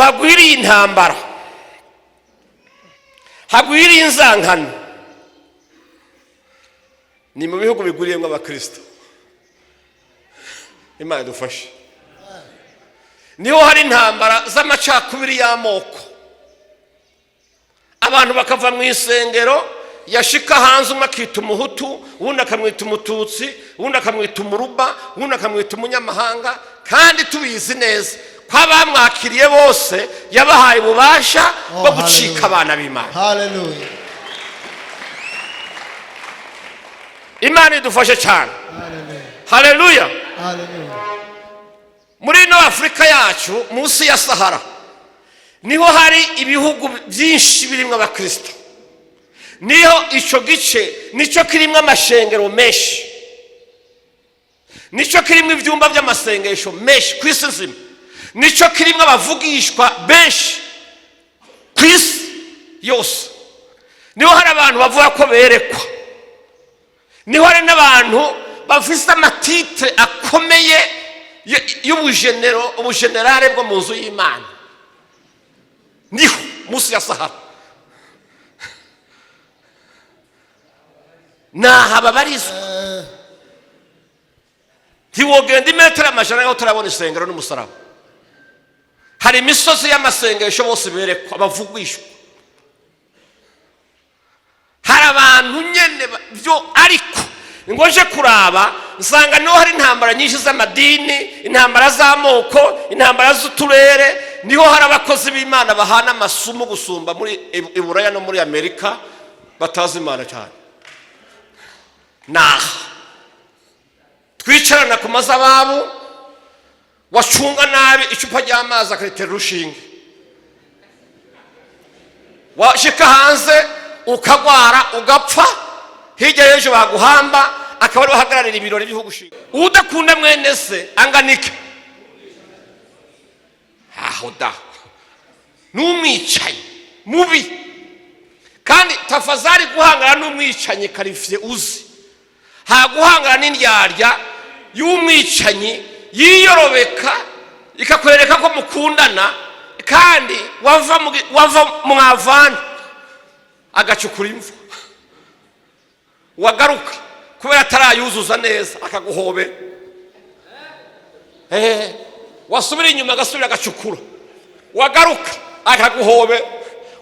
hagwiriye intambara, hagwiriye inzankano, ni mu bihugu biguriyemo abakristo. Imana idufashe. Niho hari intambara z'amacakubiri y'amoko, abantu bakava mu isengero, yashika hanze umwe akita umuhutu, uwundi akamwita umututsi, uwundi akamwita umuruba, uwundi akamwita umunyamahanga, kandi tubizi neza ko abamwakiriye bose yabahaye ububasha bwo gucika abana b'Imana. Hallelujah. Imana idufashe cyane. Hallelujah. Haleluya. Muri no Afrika yacu munsi ya Sahara niho hari ibihugu byinshi birimo abakristo. Niho ico gice nico kirimo amashengero menshi, nico kirimo ivyumba by'amasengesho menshi kwisi nzima, nico kirimo abavugishwa benshi kwisi yose. Niho hari abantu bavuga ko berekwa, niho hari n'abantu bafise amatitre akomeye y'ubugenerale bwo mu nzu y'Imana. Niho munsi ya Sahara naha babarizwa. Ntiwogenda imetero amajana yo turabona isengero n'umusaraba. Hari imisozi y'amasengesho bose berekwa abavugishwa. Hari abantu nyene byo, ariko ngoje kuraba nsanga niho hari intambara nyinshi z'amadini, intambara z'amoko, intambara z'uturere. Niho hari abakozi b'Imana bahana amasumu gusumba muri Iburaya no muri Amerika batazi Imana cyane. Twicarana ku mazababu, wacunga nabi icupa ry'amazi akaritera urushinge, washika hanze ukagwara ugapfa, hirya y'ejo baguhamba akaba ari bahagararira ibirori by'igihugu shinga. Udakunda mwene se anganike aho da n'umwicanyi mubi, kandi tafazari guhangana n'umwicanyi karifye uzi, haguhangana n'indyarya y'umwicanyi yiyorobeka ikakwereka ko mukundana, kandi wava mwavana agacukura imvu, wagaruka kubera atarayuzuza neza akaguhobe, wasubira inyuma agasubira agacukura, wagaruka akaguhobe,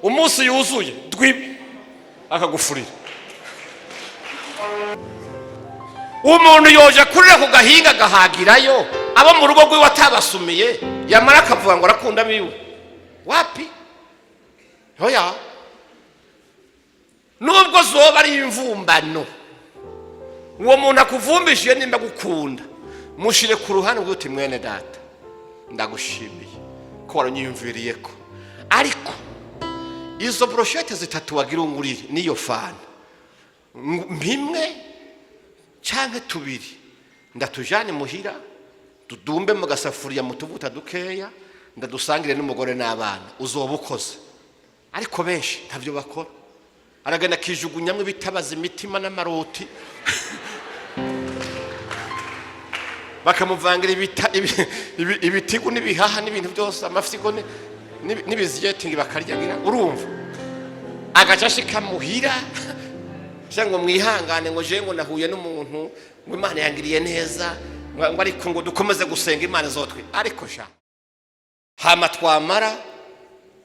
umunsi yuzuye dwibi akagufurira. Umuntu yoje kurira ku gahinga gahagirayo abo mu rugo rwe watabasumiye, yamara akavuga ngo arakunda biwe wapi hoya. Nubwo zoba ari imvumbano, uwo muntu akuvumbishije nimba gukunda, mushire ku ruhande uti mwene data ndagushimiye ko waranyiyumviriye ko, ariko izo brochette zitatu wagira ungurire niyo fana mpimwe canke tubiri ndatujane muhira tudumbe mu gasafuriya mu tuvuta dukeya ndadusangire n'umugore n'abana, uzoba ukoze. Ariko benshi ntavyo bakora, aragana kijugunyamwe bitabaza imitima n'amaroti bakamuvangira ibitigu n'ibihaha n'ibintu byose, amafyigo n'ibiziyetingi bakaryagira. Urumva agaca ashika muhira cyangwa mwihangane ngo je ngo nahuye n'umuntu ngo Imana yangiriye neza, ngo ariko ngo dukomeze gusenga Imana zotwe. Ariko sha hama twamara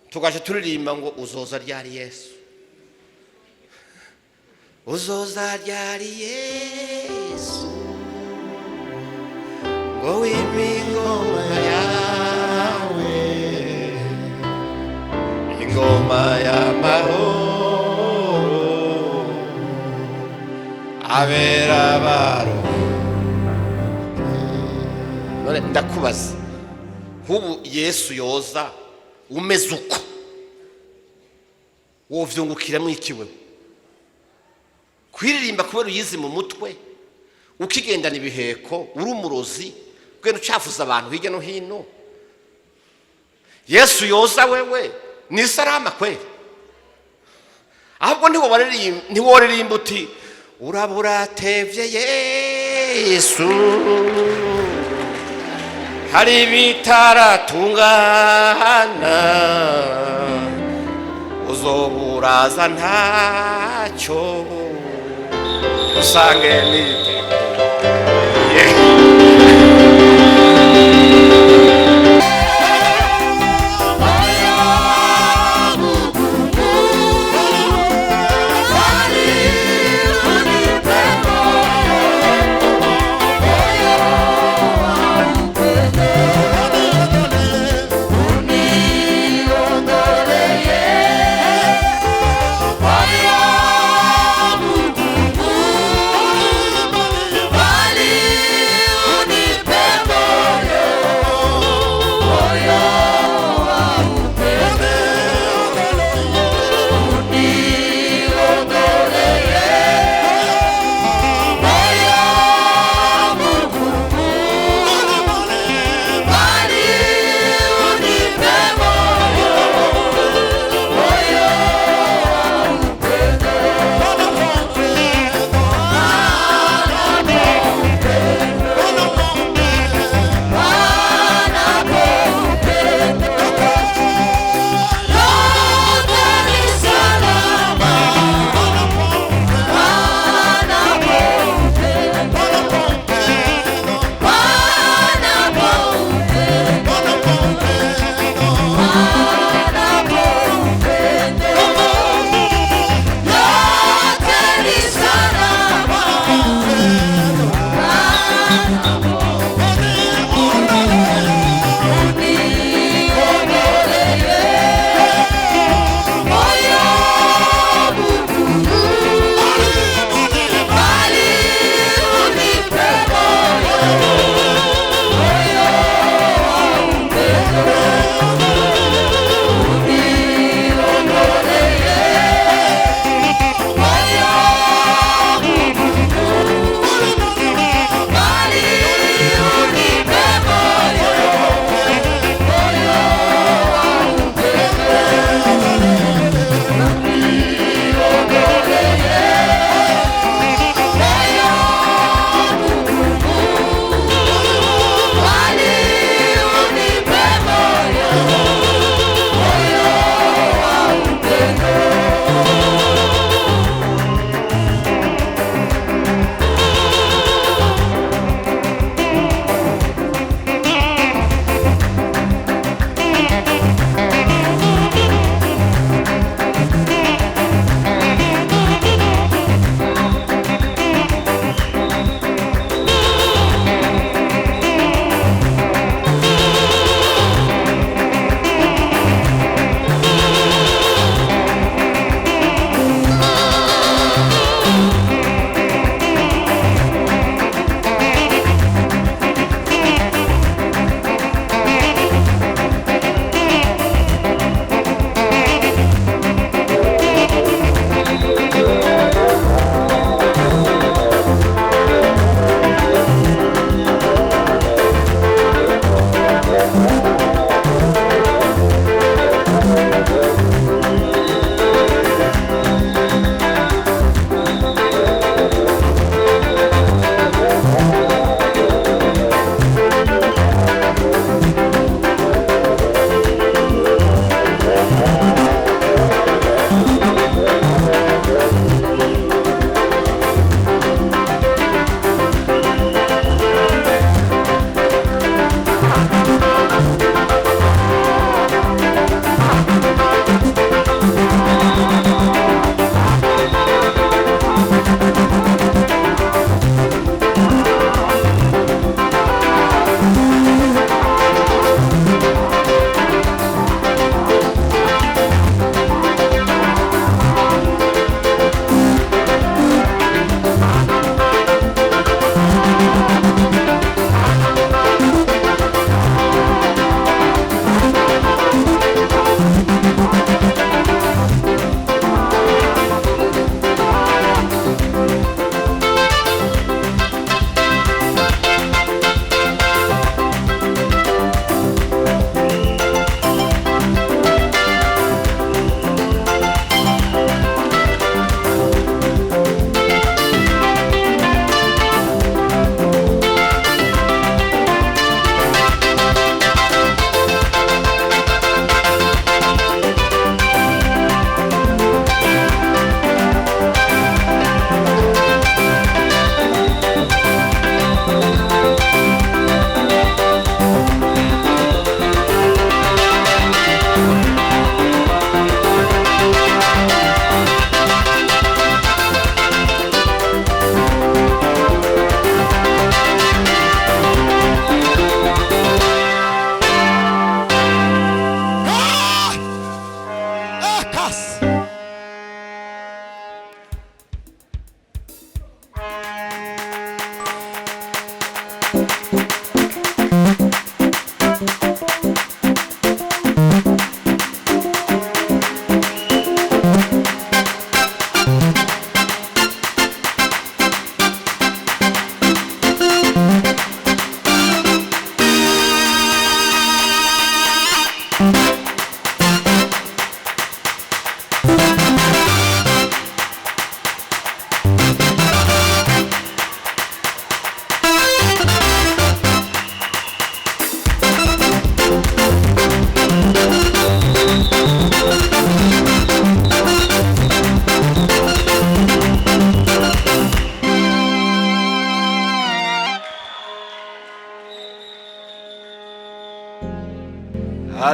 tugaje turirimba ngo uzoza ryari Yesu, uzoza ryari Yesu, ngo w'ingoma yawe, ingoma y'amahoro abera baro. None ndakubaza, hubu Yesu yoza umeze uko wovyungukiramo ikiwe? Kwiririmba kubera uyizi mu mutwe, ukigendana ibiheko, uri umurozi gwe ucafuza abantu hirya no hino. Yesu yoza wewe ni salama kweli? Ahubwo ntiworirimba uti uraburatevye Yesu, hari bitaratungana, baza ntacyo usange niteguye.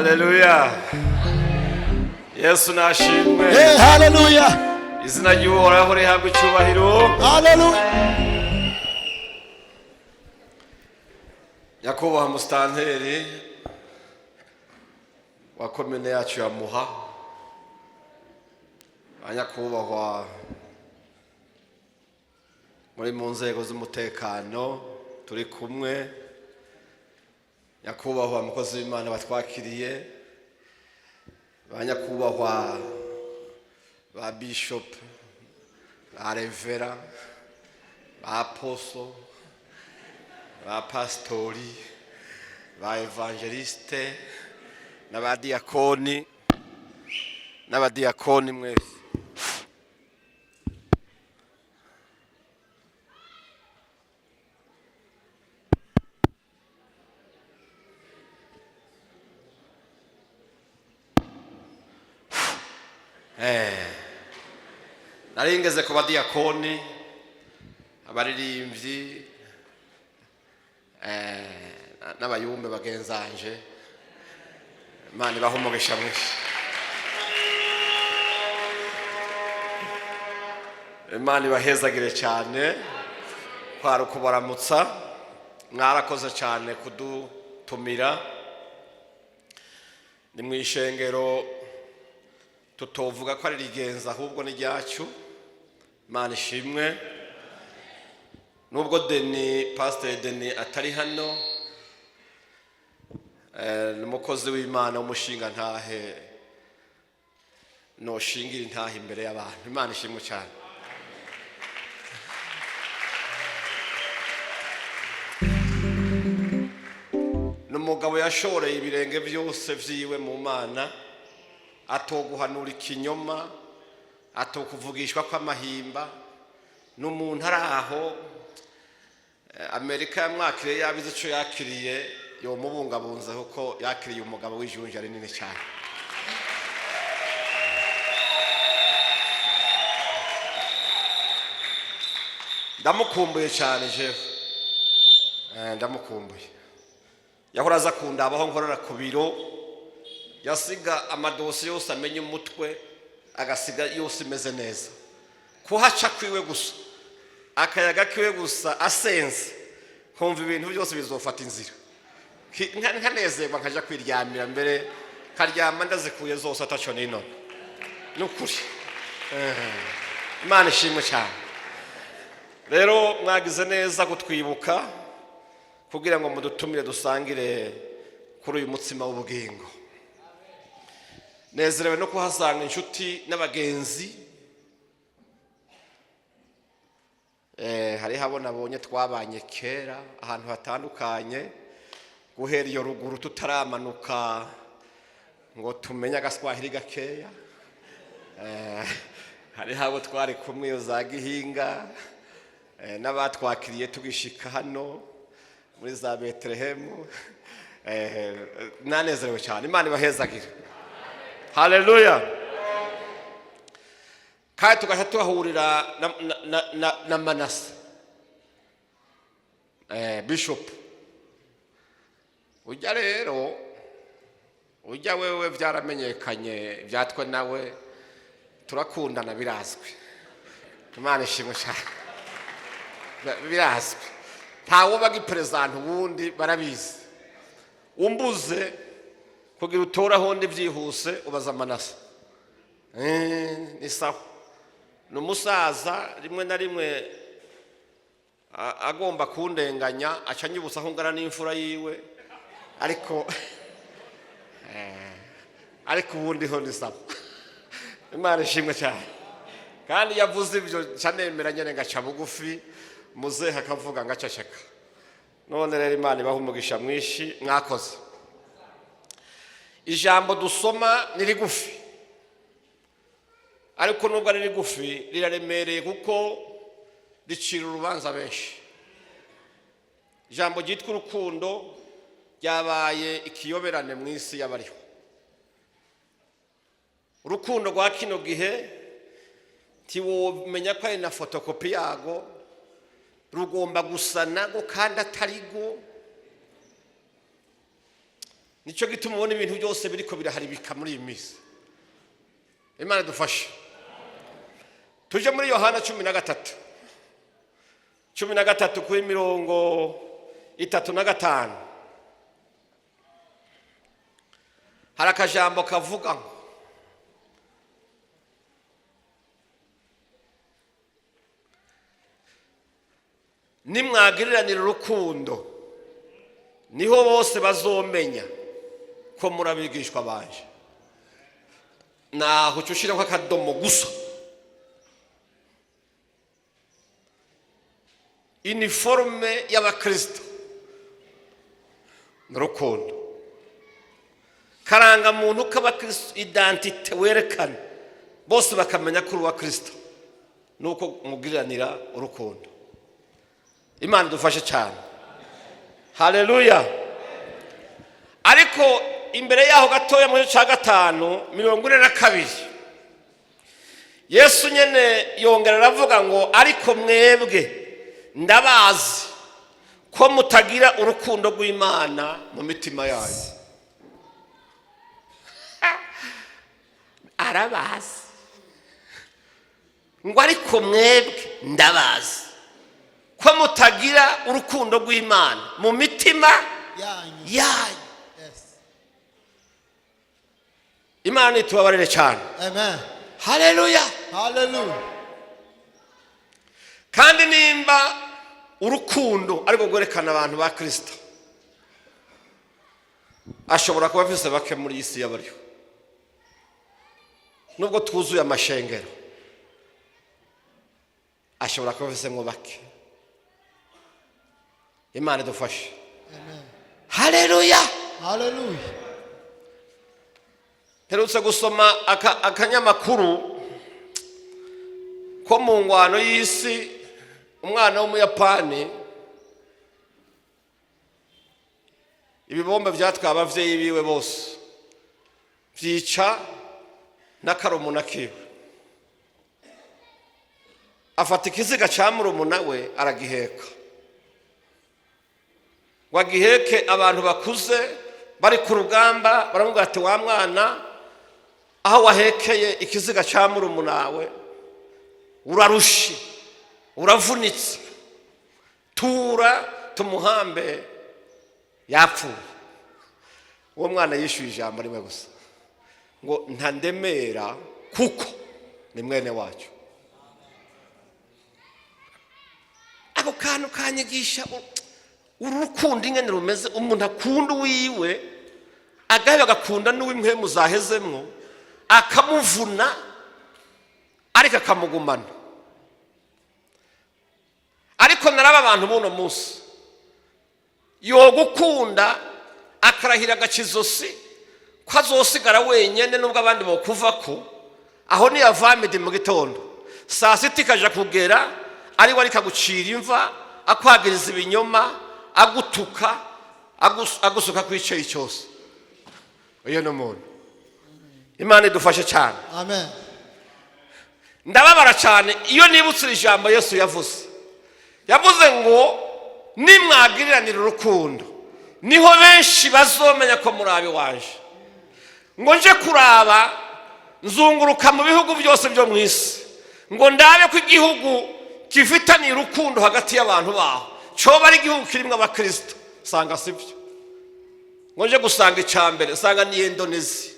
Haleluya. Yesu nashimwe. Hallelujah. Izina ry'Uhoraho rihabwe icyubahiro. Hallelujah. Nyakubahwa Mustanteri wa komine yacu ya Muha, nyakubahwa muri mu nzego z'umutekano turi kumwe, nyakubahwa mukozi w'Imana batwakiriye, nyakubahwa ba bishop, ba revera, ba apostle, ba pastori, ba evangeliste, n'abadiakoni mwese. Naringeze ku badiakoni, abaririmbyi, n'abayumbe bagenzanje. Imana ibahe umugisha mwinshi. Imana ibahezagire cyane, kwari ukubaramutsa, mwarakoze cyane kudutumira. Ni mu ishengero tutovuga ko ari rigenza ahubwo ni ryacu. Imana ishimwe. Nubwo Pastor Deni atari hano, n'umukozi w'Imana w'umushinga ntahe no shingira intahe imbere y'abantu. Imana ishimwe cyane. N'umugabo yashoreye ibirenge byose vyiwe mu Mana, atoguhanura ikinyoma, atokuvugishwa kw'amahimba. N'umuntu ari aho Amerika yamwakiriye yabize ico yakiriye, yo mubungabunza kuko yakiriye umugabo w'ijunja rinini cyane. Ndamukumbuye cyane jewe, ndamukumbuye. Yahora aza kundabaho nkorera ku biro, yasiga amadosi yose amenye umutwe, agasiga yose imeze neza. Kuhaca kwiwe gusa, akayaga kiwe gusa asenze, kumva ibintu byose bizofata inzira. Nkanezerwa nkaja kwiryamira mbere, karyama ndazikuye zose ataco nino. Nukuri. Imana ishimwe cyane. Rero mwagize neza kutwibuka kugira ngo mudutumire dusangire kuri uyu mutsima w'ubugingo. Nezerewe no kuhasanga inshuti n'abagenzi. Hari habo nabonye twabanye kera ahantu hatandukanye, guhera iyo ruguru tutaramanuka ngo tumenye agaswahili gakeya. Hari habo twari kumwe yo za Gihinga, n'abatwakiriye tugishika hano muri za Betlehemu. Nanezerewe cyane. Imana ibahezagire. Haleluya. Kandi tugaha tuhahurira na Manase, bishop. Ujya rero, ujya wewe byaramenyekanye, byatwe nawe turakundana birazwi. Imana ishimwe cyane. Birazwi. Ntawo bagipresent ubundi barabizi. Umbuze kugira utoraho ndi byihuse ubaza Manase. Ni sawa. Numusaza rimwe na rimwe agomba kundenganya, acanyibutsa aho ngara n'imfura yiwe, ariko ubundi ho ni sawa. Imana ishimwe cyane. Kandi yavuze ibyo cyanemera nyene ngaca bugufi, muzehe akavuga ngacashaka. None rero Imana ibahe umugisha mwinshi, mwakoze. Ijambo dusoma ni rigufi, ariko nubwo ari rigufi riraremereye kuko ricira urubanza benshi. Ijambo ryitwa urukundo ryabaye ikiyoberane mu isi y'abariho. Urukundo rwa kino gihe tiwomenya ko ari na fotokopi yago, rugomba gusana go kandi atarigo. nicyo gituma ubona ibintu byose biriko biraharibika muri iyi minsi. Imana dufashe. Tuje muri Yohana 13 kuri 35. Hari akajambo kavuga ngo nimwagiriranira urukundo niho bose bazomenya ko murabigishwa banje. Naho ucushiraho akadomo gusa. Uniforme y'abakristo n'urukundo. Karanga muntu k'abakristo, identite werekana bose bakamenya ko uri wa Kristo nuko mugiriranira urukundo. Imana dufashe cyane. Haleluya. Ariko imbere yaho gatoya mu cya 5:42 Yesu nyene yongera aravuga ngo ariko mwebwe ndabazi ko mutagira urukundo rw'Imana mu mitima yanyu. Arabazi ngo ariko mwebwe ndabazi ko mutagira urukundo rw'Imana mu mitima yanyu. Imana itubabarire cyane. Amen. Haleluya. Hallelujah. Kandi nimba urukundo ariko gwerekana abantu ba Kristo, ashobora kuba afise bake muri isi y'abariho. Nubwo twuzuye amashengero, ashobora kuba afise ngo bake. Imana dufashe. Amen. Haleluya. Hallelujah. Herutse gusoma akanyamakuru ko mu ngwano y'isi umwana w'umuyapani ibibombe byatwaye abavyeyi biwe bose vyica n'akarumuna kiwe. Afata ikiziga ca murumuna we aragiheka. Wagiheke abantu bakuze bari ku rugamba baramubwira ati wa mwana aho wahekeye ikiziga ca murumuna we urarushe uravunitse, tura tumuhambe yapfuye. Uwo mwana yishuye ijambo rimwe gusa ngo ntandemera kuko ni mwene wacu. Ako kantu kanyigisha urukundo ingene rumeze. Umuntu akunda wiwe agaheba agakunda n'uwimwe muzahezemwo akamuvuna ariko akamugumana. Ariko naraba abantu buno munsi yo gukunda akarahira gakizosi ko azosigara wenyene nubwo abandi bokuvako. Aho ni yavamide mu gitondo saa sita ikaja kugera ari wari kagucira imva akwagiriza ibinyoma agutuka agusuka kwicaye cyose. Uyo no muntu. Imana idufashe cyane. Amen. Ndababara cyane iyo nibutse ijambo Yesu yavuze ngo nimwagiriranira urukundo niho benshi bazomenya ko murabe waje. Ngo nje kuraba nzunguruka mu bihugu byose byo mu isi ngo ndabe ko igihugu kifitaniye urukundo hagati y'abantu baho coba ari igihugu kirimo abakristo. Sanga sibyo. Ngo nje gusanga icyambere sanga ni Indonesia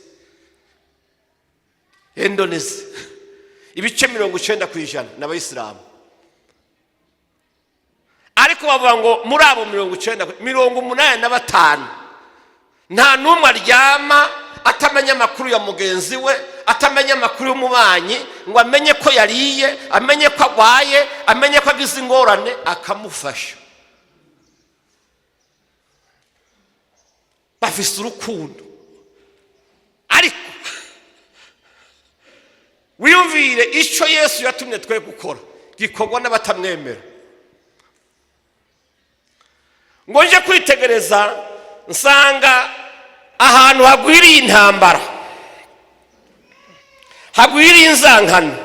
ibice 90% n'abayisilamu. Ariko bavuga ngo muri abo 85 nta numwe aryama atamenya amakuru ya mugenzi we, atamenya amakuru y'umubanyi ngo amenye ko yariye, amenye ko agwaye, amenye ko agize ingorane akamufasha. Bafise urukundo. Ariko wiyumvire icyo Yesu yatumye twe gukora gikorwa n'abatamwemera. Ngo nje kwitegereza nsanga ahantu hagwiriye intambara, hagwiriye inzankano,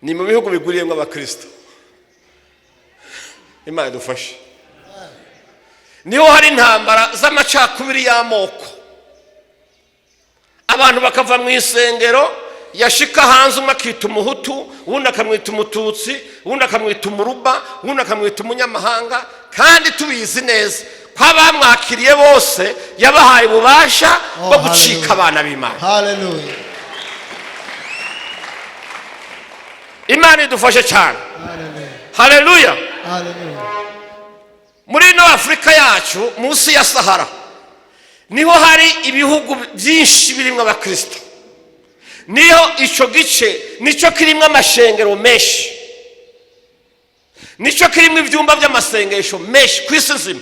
ni mu bihugu biguriyemo abakristo. Imana idufashe. niho hari intambara z'amacakubiri y'amoko, abantu bakava mu isengero, yashika hanze umwe akita umuhutu, uwundi akamwita umututsi, uwundi akamwita umuruba, uwundi akamwita umunyamahanga, kandi tubizi neza ko abamwakiriye bose yabahaye ububasha bwo gucika abana b'Imana. Hallelujah. Imana idufashe cyane. Hallelujah. Haleluya. Hallelujah. Muri no Afrika yacu munsi ya Sahara niho hari ibihugu byinshi birimo abakristo, niho ico gice nico kirimo amashengero menshi, nico kirimo ivyumba by'amasengesho menshi kwisi nzima,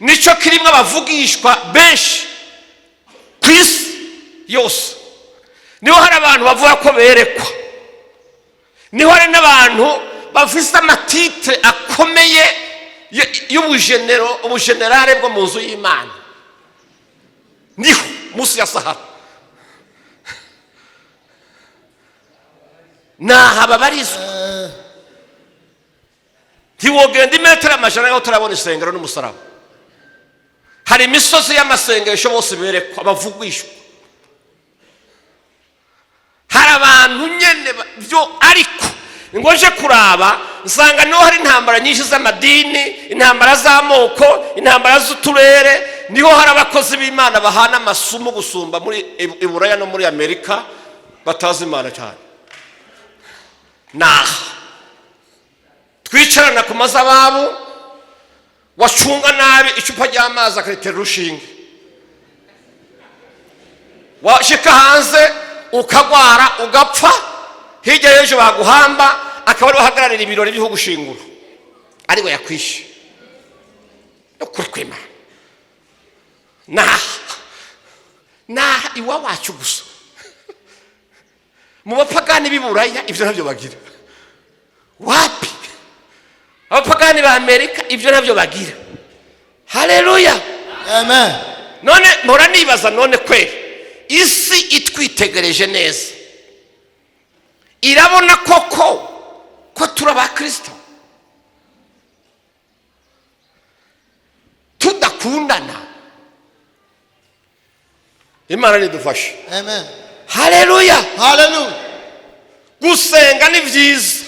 nico kirimo abavugishwa benshi kwisi yose, niho hari abantu bavuga ko berekwa, niho hari n'abantu bafise amatitre akomeye y'ubugenerale bwo mu nzu y'Imana. Niho munsi ya Sahara naha babarizwa. Ntiwogenda imetero amajana aho turabona isengero n'umusaraba. Hari imisozi y'amasengesho bose berekwa abavugishwa, hari abantu nyene byo, ariko ngoje kuraba nsanga niho hari intambara nyinshi z'amadini, intambara z'amoko, intambara z'uturere, niho hari abakozi b'Imana bahana amasumo gusumba muri Iburaya no muri Amerika batazi Imana cyane. Naha twicarana ku mazababu, wacunga nabi icupa ry'amazi akaritera urushinge, washika hanze ukagwara ugapfa, hirya y'ejo baguhamba akaba ari bahagararira ibirori byo gushingura, ari we yakwishe no kurkwima. Naha iwa wacu gusa, mu bapagani b'Iburaya ibyo ntabyo bagira. Wapi? Abapagani ba Amerika ibyo ntabyo bagira. Haleluya. Amen. None mpora nibaza, none kweli isi itwitegereje neza irabona koko ko turi abakristo tudakundana? Imana nidufashe. Amen. Haleluya. Hallelujah. Gusenga ni byiza,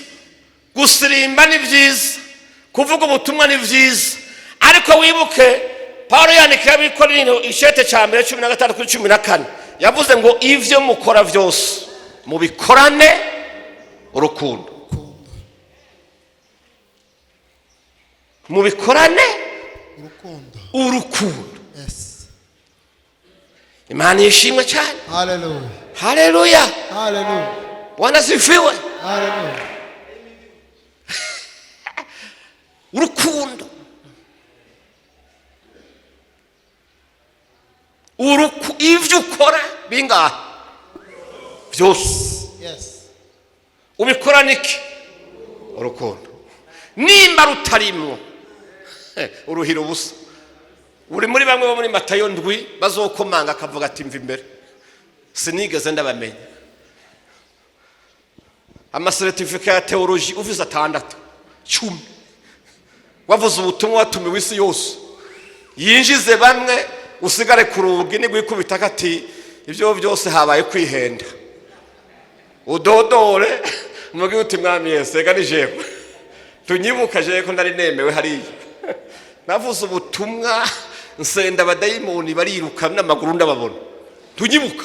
gusirimba ni byiza, kuvuga ubutumwa ni byiza, ariko wibuke Paulo yandikira abikorintho ishete cya mbere 13-14 yavuze ngo ivyo mukora byose mubikorane urukundo. Mubikorane urukundo. Yes. Imana yishimwe cyane. Hallelujah. Haleluya. Hallelujah. Bwana sifiwe. Hallelujah. Urukundo. Ivyo ukora bingahe byose. Yes. Ubikora niki? Urukundo. Nimba rutarimwo uruhira ubusa. Uri muri bamwe bo muri Matayo 7 bazokomanga akavuga ati mva imbere sinigeze ndabamenya. Amasertifika ya theology ufise 6 10 wavuze ubutumwa watumiwe isi yose, yinjize bamwe usigare ku rugi nigwikubita kati ibyo byose habaye kwihenda, udodore mugi uti mwami Yesu ega nijewe tunyibuka je ko ndari nemewe hariya navuze ubutumwa nsenda abadayimoni bariruka n'amaguru ndababona tunyibuka.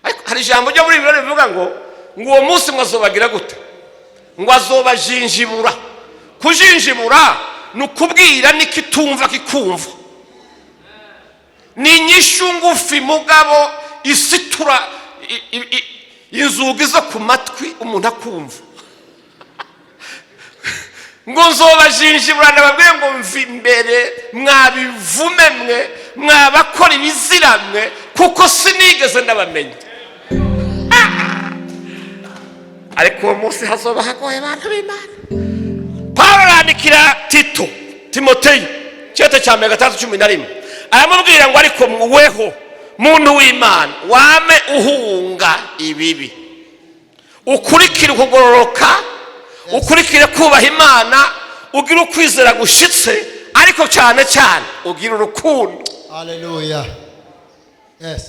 Ariko hari ijambo ryo muri Bibiliya rivuga ngo uwo munsi mwazobagira gute? Ngo azobajinjibura. Kujinjibura nukubwira nikitumva kikumva, ni nyishu ngufi mugabo isitura inzugi zo ku matwi umuntu akumva. Ngo nzobajinjibura ndababwiye ngo mvi imbere mwabivume mwe mwabakora ibiziramwe kuko sinigeze ndabamenya. Ariko uwo munsi hazoba hagoye abantu b'Imana. Paulo yandikira Timoteyo cyete cya 3:11 aramubwira ngo ariko mweho muntu w'Imana wame uhunga ibibi, ukurikire kugororoka, ukurikire kubaha Imana, ugira ukwizera gushitse ariko cyane cyane ugira urukundo. Hallelujah. Yes.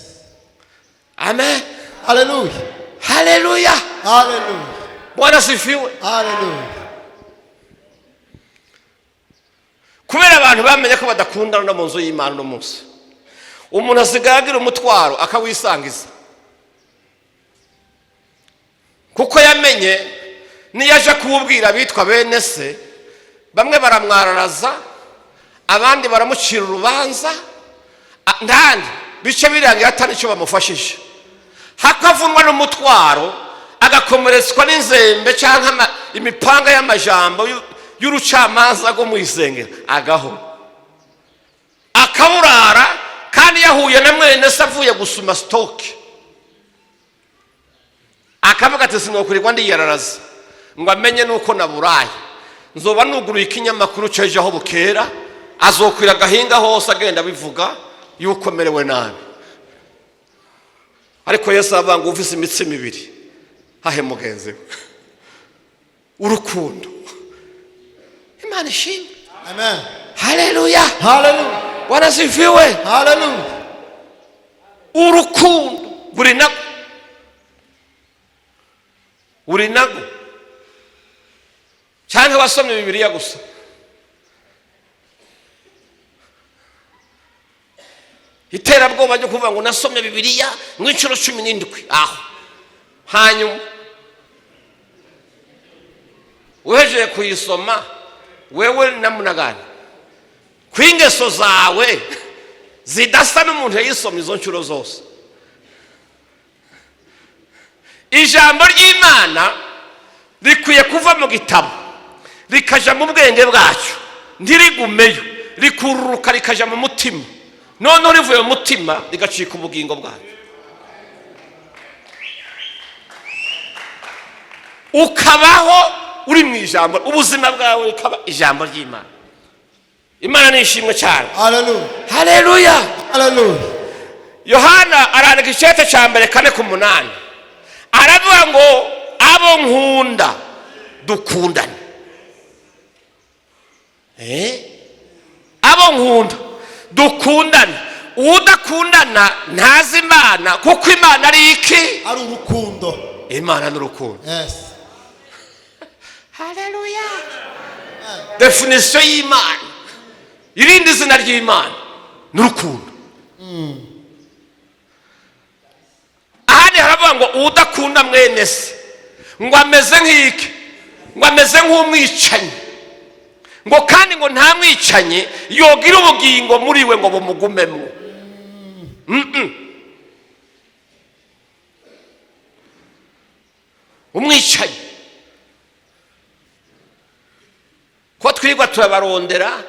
Amen. Hallelujah. Haleluya. Hallelujah. Bwana sifiwe. Hallelujah. Kubera abantu bamenye ko badakundana no mu nzu y'Imana no munsi, umuntu asigaye agira umutwaro akawisangiza, kuko yamenye niyo aje kuwubwira bitwa bene se, bamwe baramwararaza, abandi baramucira urubanza, ndandi bice birangiye atari icyo bamufashije, hakavunwa n'umutwaro agakomeretswa n'inzembe cyangwa imipanga y'amajambo y'urucamanza rwo mu isengero, agaho akaburara, kandi yahuye na mwene se avuye gusuma sitoke, akavuga ati sinokurirwa ndiyararaza ngo amenye nuko naburaye, nzoba nuguruye ikinyamakuru cyeje aho bukera, azokwira agahinga hose agenda bivuga yuko merewe nabi. Ariko Yesu avanga ufise imitsi mibiri, hahe mugenzi we, urukundo. Imana ishimwe. Amen. Haleluya. Hallelujah. Bwana sifiwe. Hallelujah. Urukundo uri nago cyane wasomye Bibiliya gusa, iterabwoba ryo kuvuga ngo nasomye Bibiliya nk'inshuro 17 aho, hanyuma uhejeje kuyisoma wewe namunagana kwingeso zawe zidasa n'umuntu yayisomye izo nshuro zose. Ijambo ry'Imana rikwiye kuva mu gitabo rikaja mu bwenge bwacu, ntirigumeyo, rikururuka rikaja mu mutima, none rivuye mu mutima rigacika ubugingo bwacu, ukabaho uri mu ijambo, ubuzima bwawe rikaba ijambo ry'Imana. Imana nishimwe cyane. Hallelujah. Haleluya. Hallelujah. Yohana arandika icyete cya mbere 4:8, aravuga ngo abo nkunda dukundane. Abo nkunda dukundane. Udakundana ntazi Imana, kuko Imana ari iki? Ari urukundo. Imana n'urukundo. Yes. Haleluya. Definition y'Imana, irindi zina ry'Imana n'urukundo. Ahandi haravuga ngo udakunda mwene se ngo ameze nk'iki, ngo ameze nk'umwicanyi, ngo kandi ngo nta mwicanyi yogira ubugingo muri we ngo bumugumemo. Umwicanyi ko twigwa turabarondera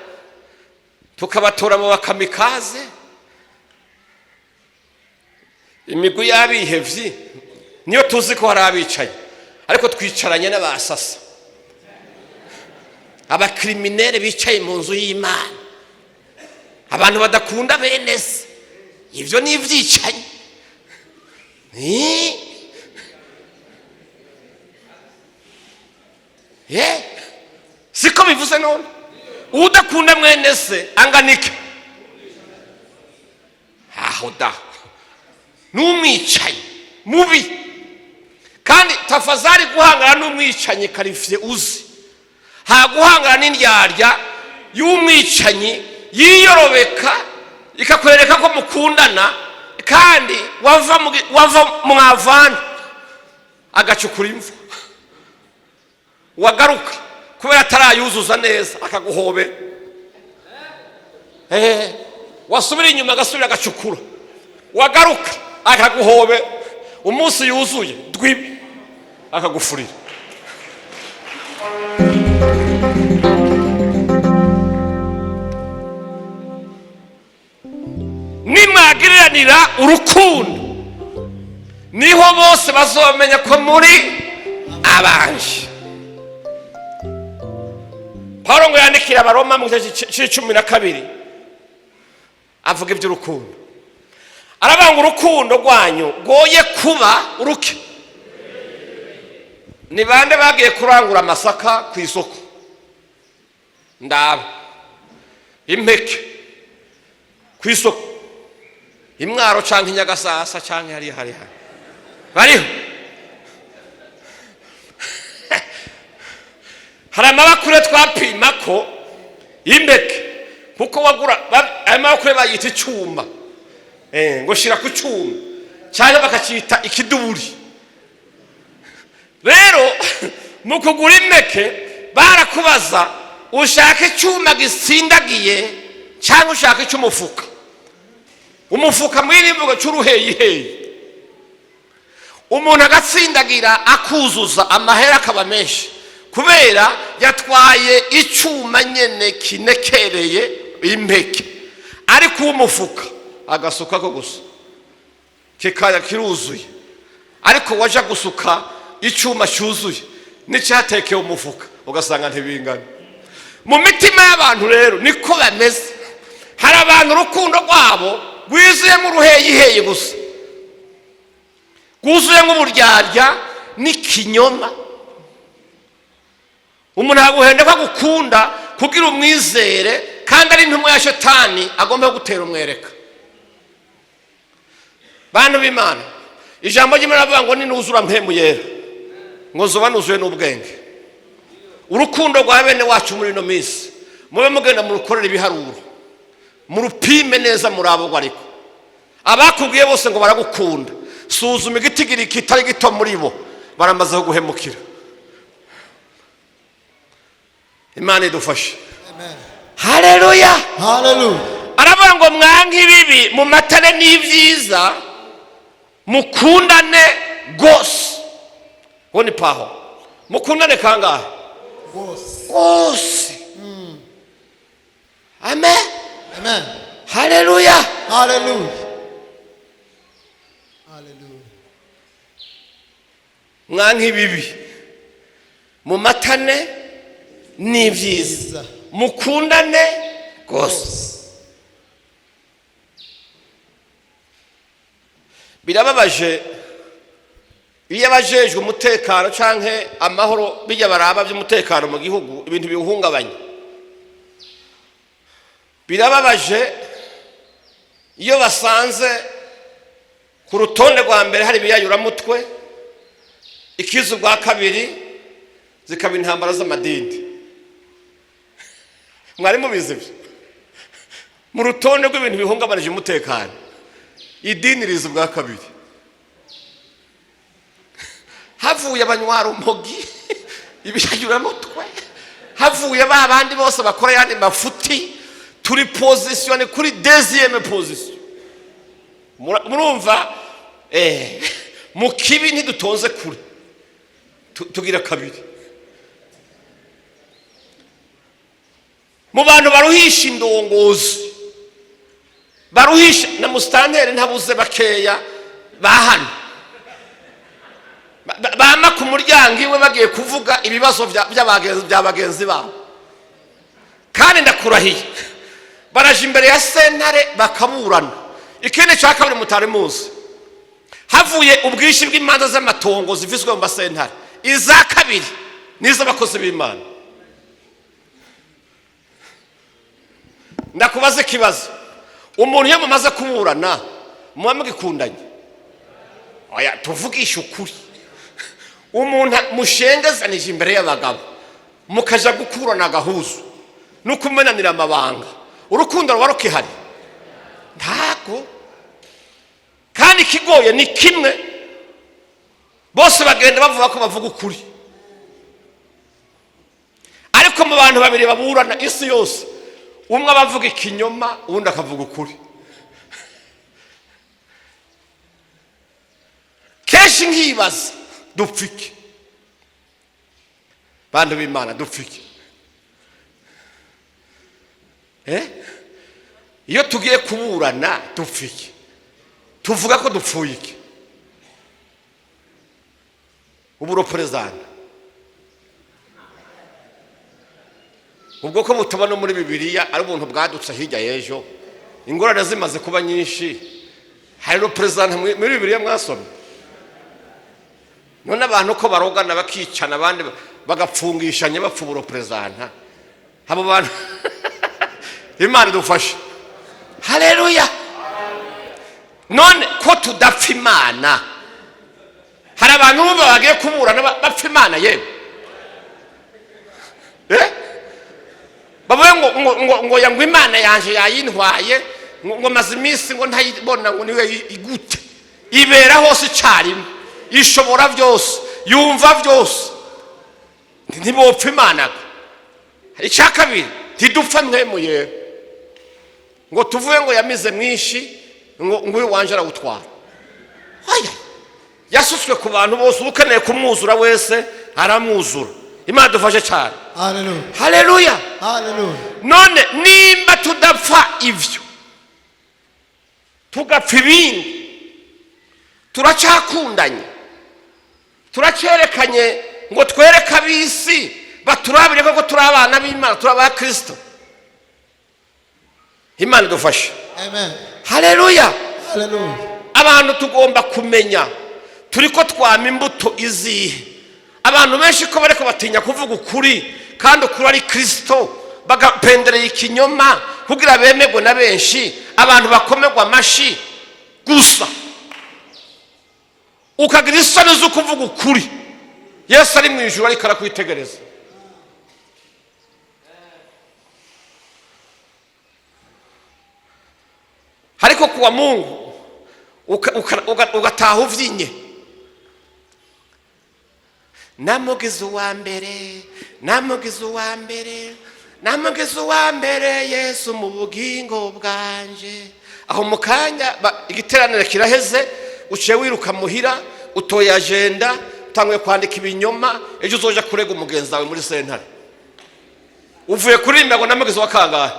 tukabatora mu bakamikaze, imigwi y'abihevyi niyo tuzi ko hari abicanyi, ariko twicaranye n'abasasa, abakriminere bicaye mu nzu y'Imana, abantu badakunda bene se, ivyo ni ivyicanyi. Siko bivuze none, udakunda mwene se anganike aho da n'umwicanyi mubi, kandi tafazari guhangana n'umwicanyi karifye uzi, ha guhangana n'indyarya y'umwicanyi yiyorobeka ikakwereka ko mukundana, kandi wava mwavana agacukura imvu, wagaruka kubera atarayuzuza neza akaguhobe, wasubira inyuma agasubira agacukura, wagaruka akaguhobe, umunsi yuzuye dwibi akagufurira. Nimwagiriranira urukundo niho bose bazomenya ko muri abanje. Paulo ngo yandikira Abaroma mu gice 12 avuga iby'urukundo, arabanga urukundo rwanyu goye kuba uruke. Ni bande bagiye kurangura amasaka ku isoko? Ndaba impeke ku isoko imwaro canke inyagasasa canke hari bariho hari amabakure twapima ko impeke kuko wagura ayo mabakure bayita icyuma ngo shira ku cyuma cyangwa bakacita ikiduburi. Rero mu kugura impeke barakubaza ushaka icyuma gisindagiye cyangwa ushaka icy'umufuka. Umufuka mw'irivugo cy'uruheyiheyi umuntu agatsindagira akuzuza amahera akaba menshi kubera yatwaye icyuma nyene kinekereye impeke, ariko umufuka agasuka ko gusa kikaya kiruzuye, ariko waje gusuka icyuma cyuzuye n'icyatekeye umufuka ugasanga ntibingana. Mu mitima y'abantu rero niko bameze. Hari abantu urukundo rwabo rwizuyemo uruheyiheyi gusa, rwuzuyemo uburyarya n'ikinyoma. Umuntu aguhenda ko agukunda kugira umwizere kandi ari intumwa ya shetani agomba gutera umwereka. Bantu b'Imana, ijambo ry'Imana rivuga ngo ninuzura mpemu yera ngo zoba nuzuye n'ubwenge. Urukundo rwa bene wacu muri no minsi mube mugenda mu rukorera ibiharuro, mu rupime neza muri abo ariko abakubwiye bose ngo baragukunda, suzuma igitigiri kitari gito muri bo baramaze guhemukira. Imana idufashe. Amen. Haleluya. Hallelujah. Aravuga ngo mwange ibibi mu matane n'ibyiza mukundane gose. Ngo ni paho mukundane kangahe? Gose. Amen. Amen. Haleluya. Hallelujah. Hallelujah. Mwange ibibi mu matane n'ibyiza mukundane gose. Birababaje iyo abajejwe umutekano canke amahoro bijya baraba by'umutekano mu gihugu ibintu biwuhungabanya. Birababaje iyo basanze ku rutonde rwa mbere hari ibiyayuramutwe, ikizu bwa kabiri zikaba intambara z'amadini. Mwari mubizi mu rutonde rw'ibintu bihungabanije umutekano idini riza bwa kabiri. Havuye abanywara umpogi ibiyayuramutwe, havuye ba bandi bose bakora yandi mafuti, turi position kuri deuxième position. Murumva mu kibi ntidutonze kure tugira kabiri. Mu bantu baruhisha indongozi baruhisha na mustanteri ntabuze bakeya bahana bama ku muryango iwe bagiye kuvuga ibibazo by'abagenzi babo, kandi ndakurahiye baraje imbere ya sentare bakaburana. Ikindi cya kabiri mutari muzi, havuye ubwishi bw'imanza z'amatongo zivizwe mu basentare, iza kabiri nizo bakozi b'Imana. Ndakubaza ikibazo, umuntu iyo mumaze kuburana muba mugikundanye? Oya, tuvugisha ukuri. Umuntu mushengezanije imbere y'abagabo mukaja gukurana agahuzu no kumenanira amabanga, urukundo ruba rukihari? Ntago. Kandi ikigoye ni kimwe, bose bagenda bavuga ko bavuga ukuri, ariko mu bantu babiri baburana isi yose umwe abavuga ikinyoma ubundi akavuga ukuri. Kenshi nkibaza dupfike bantu b'Imana, dupfike iyo tugiye kuburana dupfike tuvuga ko dupfuye iki? Uburo prezana ubwo ko mutabana muri Bibiliya ari ubuntu bwadutse hirya y'ejo, ingorane zimaze kuba nyinshi. Hari prezana muri Bibiliya mwasomye? None abantu ko barogana bakicana abandi bagapfungishanya bapfuburo prezana, abo bantu Imana idufashe. Haleluya. None ko tudapfa Imana, hari abantu bumva bagiye kuburana bapfa Imana yewe. Bavuye ngo yangu Imana yanje yayintwaye ngo maze iminsi ngo ntayibona ngo niwe igute. Ibera hose icyarimwe, ishobora byose, yumva byose. Ntibopfa Imana. Icya kabiri, ntidupfa mwemuye ngo tuvuye ngo yamize mwinshi ngo wanje arawutwara. Oya, yasutswe ku bantu bose, ukeneye kumwuzura wese aramwuzura. Imana dufashe cyane. Haleluya. Haleluya. Haleluya. None nimba tudapfa ivyo, tugapfa ibindi, turacyakundanye, turacyerekanye ngo twereke ab'isi baturabire ko turi abana b'Imana, turi aba Kristo. Imana idufashe. Amen. Haleluya. Haleluya. Abantu tugomba kumenya turiko twama imbuto izihe. Abantu benshi ko bareko batinya kuvuga ukuri, kandi ukuri ari Kristo, bagapendereye ikinyoma kugira bemegwe na benshi, abantu bakomegwa amashi gusa. Ukagira isoni zo kuvuga ukuri. Yesu ari mu ijuru ariko arakwitegereza. Ariko kuwa Mungu ugataha uvyinye. Namugize uwa mbere, namugize uwa mbere, namugize uwa mbere Yesu mu bugingo bwanje. Aho mukanya igiteraniro kiraheze, uciye wiruka muhira, utoye agenda, utanguye kwandika ibinyoma, ejo uzoja kurega umugenzi wawe muri sentare. Uvuye kurimba ngo namugize wa kangahe?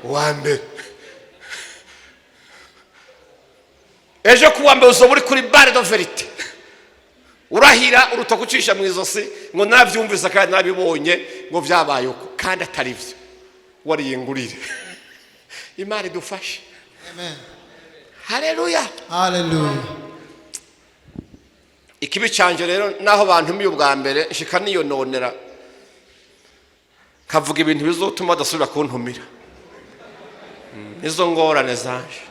Uwa mbere. Ejo kuwa mbere uzoba uri kuri bare de verite, urahira uruta gucisha mu izosi ngo navyumvise kandi nabibonye ngo vyabaye uko, kandi atari byo wariyengurire. Imana idufashe. Amen. Haleluya. Haleluya. Ikibi canje rero naho abantu miye ubwa mbere nshika niyo nonera kavuga ibintu bizotuma adasubira kuntumira. Izo ngorane zanje.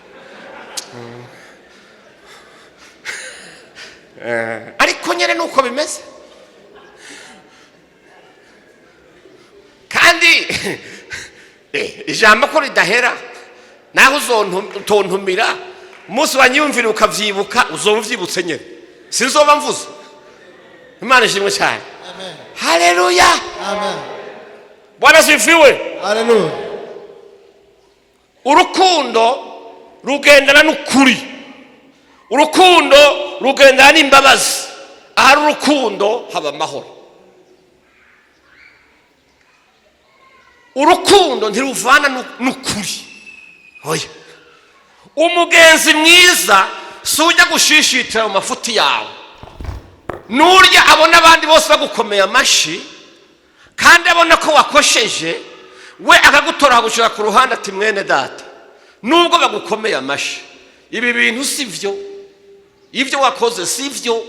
Ariko nyene nuko bimeze. Kandi ijambo ko ridahera, naho uzontumira umunsi wanyumvira ukavyibuka, uzoba uvyibutse nyene, sinzoba mvuze. Imana ishimwe cyane. Amen. Haleluya. Amen. Bwana sifiwe. Haleluya. Urukundo rugendana n'ukuri, urukundo rugendana n'imbabazi. Ahari urukundo haba amahoro. Urukundo ntiruvana n'ukuri. Oya, umugenzi mwiza sujya gushishitira mu mafuti yawe, nurya abona abandi bose bagukomeye amashi, kandi abona ko wakosheje, we akagutora gushira ku ruhande ati mwene data, nubwo bagukomeye amashi, ibi bintu sivyo, ibyo wakoze sivyo,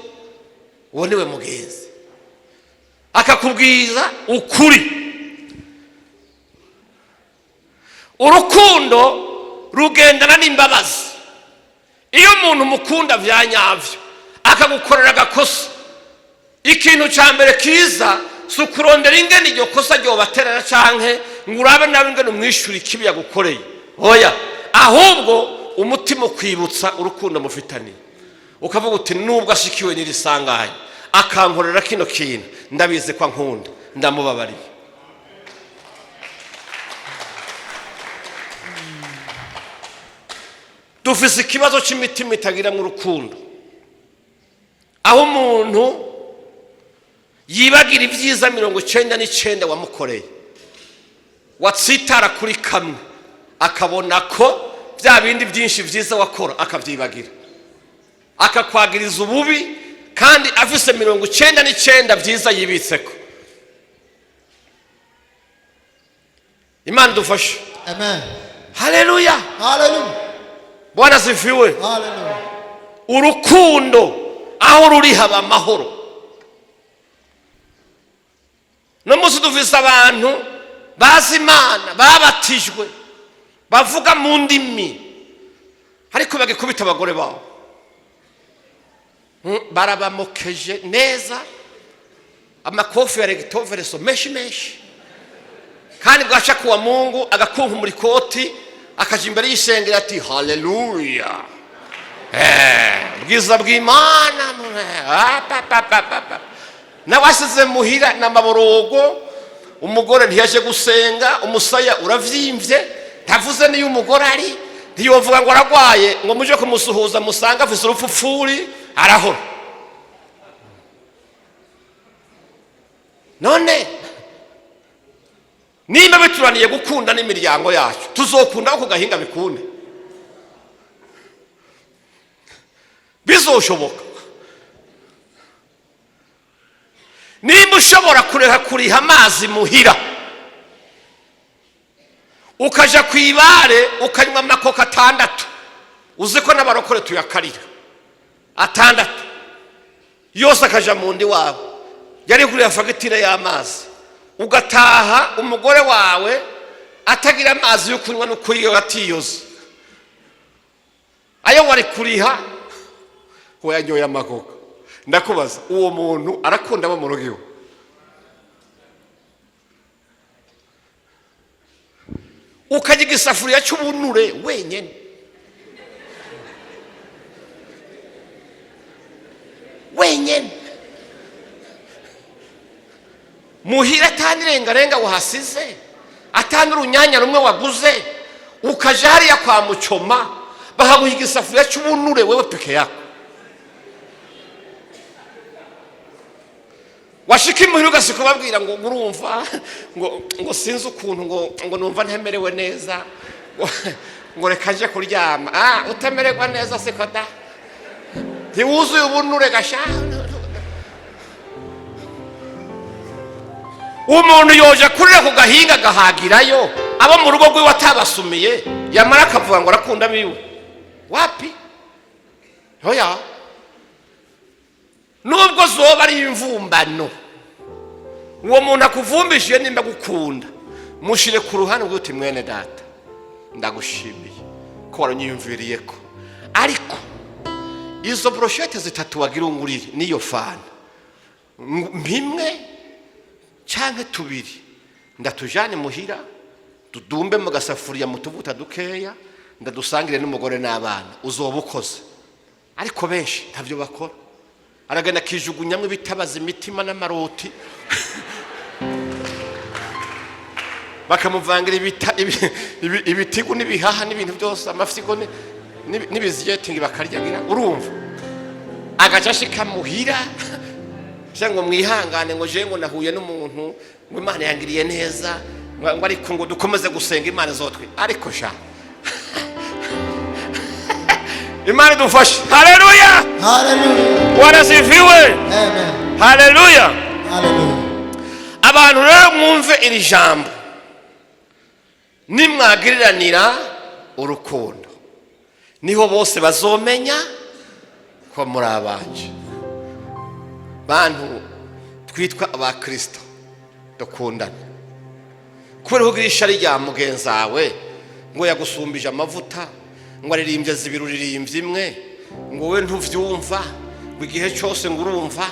uwo niwe mugenzi. Akakubwiza ukuri. Urukundo rugendana n'imbabazi. Iyo umuntu mukunda vyanyavyo akagukorera gakosa, ikintu ca mbere kiza sukurondera ingene iryo kosa ryo baterera canke ngurabe nawe ingene umwishura ikibi yagukoreye. Oya, ahubwo umutima kwibutsa urukundo mufitani, ukavuga uti nubwo ashikiwe n'irisangaye akankorera kino kintu, ndabize kwa nkunda, ndamubabariye. Dufise ikibazo c'imitima itagira mu rukundo, aho umuntu yibagira ibyiza 99 wamukoreye, watsitara kuri kamwe akabona ko bya bindi byinshi byiza wakora akavyibagira, akakwagiriza ububi kandi afise 99 byiza yibitseko. Imana dufashe. Amen. Haleluya. Haleluya. Bwana sifiwe. Haleluya. Urukundo aho ruri haba amahoro. No musi dufise abantu bazi Imana, babatijwe, bavuga mu ndimi, ariko bagikubita abagore babo. Barabamokeje neza, amakofi ya regitovereso menshi, kandi bwaca kuwa Mungu agakunka muri koti akaja imbere y'ishengero ati haleluya, bwiza bw'Imana. Nawasize muhira n'amaborogo, umugore ntiyaje gusenga, umusaya uravyimbye, ntavuze niyo umugore ari, ntiyovuga ngo aragwaye ngo muje kumusuhuza musanga afise urupfupfuri arahora. None nimba bituraniye gukunda n'imiryango yacu, tuzokunda ko gahinga bikunde? Bizoshoboka? Nimba ushobora kureka kuriha amazi muhira, ukaja kwibare ukanywa amakoka 6, uzi ko n'abarokore tuyakarira 6 yose akaja mu ndi wawe, yari kuri fagitire y'amazi, ugataha umugore wawe atagira amazi yo kunywa no kuyiyo atiyoza, ayo wari kuriha hoyanyoye amakoka. Ndakubaza, uwo muntu arakunda abo mu rugo? Ukajiga isafuriya cy'ubunure wenyene, muhira atanirengarenga wahasize, atani urunyanya rumwe waguze, ukaja hariya kwa Mucoma bahaguhiga isafuriya cy'ubunure wewe peke yako. Washika imuhira ugasiko babwira ngo urumva ngo sinzi ukuntu ngo numva ntemerewe neza, ngo reka nje kuryama. Utemererwa neza siko da, ntiwuzuye ubunure gasha. Umuntu yoje kurira ku gahinga gahagirayo, abo mu rugo rwiwe atabasumiye, yamara akavuga ngo arakunda miwe. Wapi? Hoya. Nubwo zoba ari imvumbano, uwo muntu akuvumbishije nimba gukunda, mushire ku ruhande uti mwene data, ndagushimiye ko waranyiyumviriye ko. Ariko izo brochette 3 wagira ungurire niyo fana mpimwe canke 2, ndatujane muhira dudumbe mu gasafuriya mu tuvuta dukeya, ndadusangire n'umugore n'abana, uzoba ukoze. Ariko benshi ntavyo bakora, aragana kijugunyamwe bitabaza imitima n'amaroti bakamuvangira ibitigu n'ibihaha n'ibintu byose, amafyigo n'ibiziyetingi bakaryagira. Urumva agaca ashika muhira cyangwa mwihangane ngo je ngo nahuye n'umuntu ngo Imana yangiriye neza, ngo ariko ngo dukomeze gusenga Imana zotwe. Ariko sha Imana idufashe. Haleluya, haleluya, warasifiwe. Amen, haleluya, haleluya. Abantu rero mwumve iri jambo, nimwagiriranira urukundo, niho bose bazomenya ko muri abanje. Bantu twitwa abakristo dukundana, kubera kugira ishari rya mugenzi wawe ngo yagusumbije amavuta, ngo aririmbye zibiruririmbye imwe, ngo we ntuvyumva, ngo igihe cyose ngo urumva,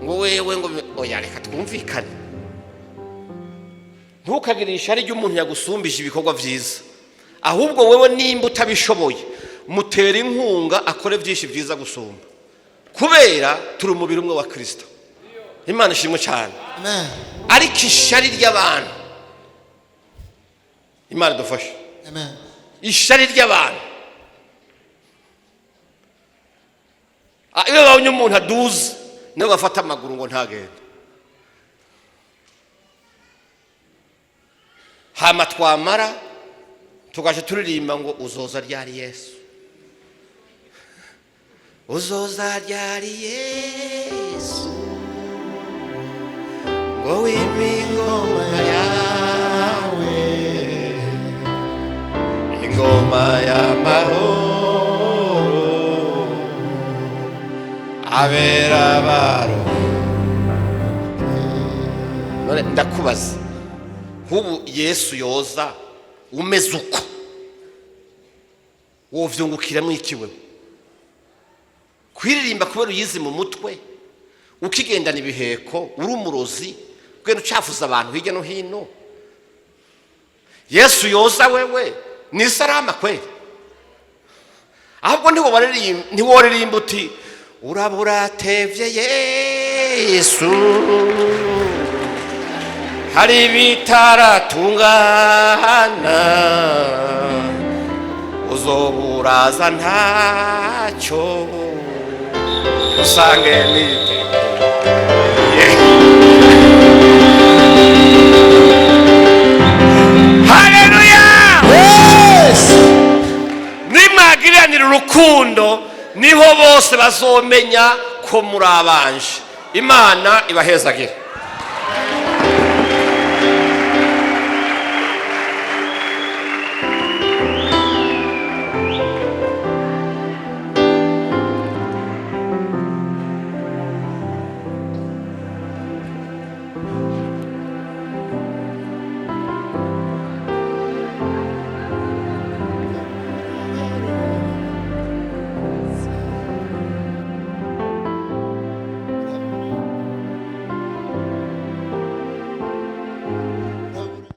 ngo wewe ngo oya reka twumvikane. Ntukagire ishari ry'umuntu yagusumbije ibikorwa byiza, ahubwo wewe nimba utabishoboye mutera inkunga akore byinshi byiza gusumba, kubera turi umubiri umwe wa Kristo. Imana ishimwe cyane. Amen. Ariko ishari ry'abantu, Imana dufashe. Amen. Ishari ry'abantu, iyo babonye umuntu aduze niyo bafata amaguru ngo ntagende. Hama twamara tugaje turirimba ngo uzoza ryari Yesu, uzoza ryari Yesu, ngo w'ingoma yawe, ingoma y'amahoro abera baro. None ndakubaza, nk'ubu yesu yoza umeze uko wovyungukiramo iki wewe? Kwiririmba kubera uyizi mu mutwe ukigendana ibiheko uri umurozi gwe ucafuza abantu hirya no hino. Yesu yoza wewe ni salama kweli? Ahubwo ntiworirimba uti urabura tevye Yesu hari bitaratungana uzoburaza ntacyo usange nite. Haleluya! Yes! Nimwagiranira urukundo niho bose bazomenya ko muri abanje. Imana ibahezagire.